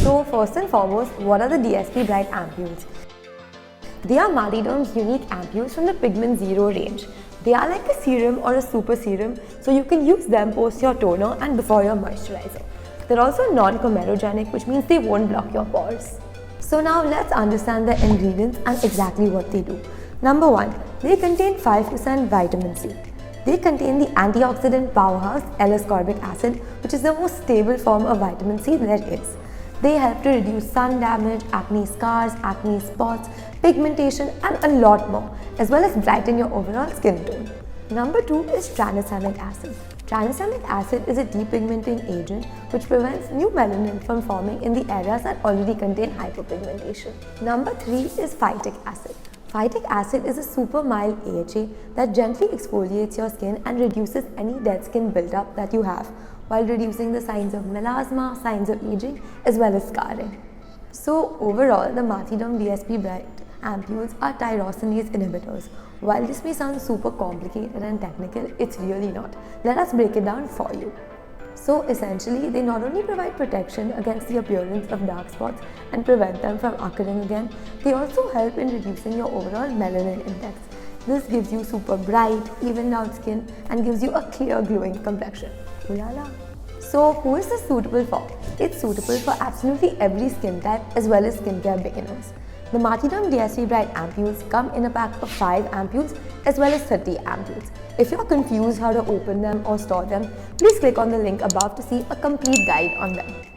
So first and foremost, what are the DSP Bright Ampoules? They are Martiderm's unique ampoules from the Pigment Zero range. They are like a serum or a super serum, so you can use them post your toner and before your moisturizer. They're also non-comedogenic, which means they won't block your pores. So now let's understand the ingredients and exactly what they do. Number 1, they contain 5% vitamin C. They contain the antioxidant powerhouse L-ascorbic acid, which is the most stable form of vitamin C there is. They help to reduce sun damage, acne scars, acne spots, pigmentation and a lot more, as well as brighten your overall skin tone. Number 2 is tranexamic acid. Tranexamic acid is a depigmenting agent which prevents new melanin from forming in the areas that already contain hyperpigmentation. Number 3 is phytic acid. Phytic acid is a super mild AHA that gently exfoliates your skin and reduces any dead skin buildup that you have, while reducing the signs of melasma, signs of aging, as well as scarring. So overall, the Martiderm DSP Bright ampoules are tyrosinase inhibitors. While this may sound super complicated and technical, it's really not. Let us break it down for you. So essentially, they not only provide protection against the appearance of dark spots and prevent them from occurring again, they also help in reducing your overall melanin index. This gives you super bright, evened out skin and gives you a clear glowing complexion. Ooh la la. So who is this suitable for? It's suitable for absolutely every skin type as well as skincare beginners. The Martiderm DSP Bright ampoules come in a pack of 5 ampoules as well as 30 ampoules. If you're confused how to open them or store them, please click on the link above to see a complete guide on them.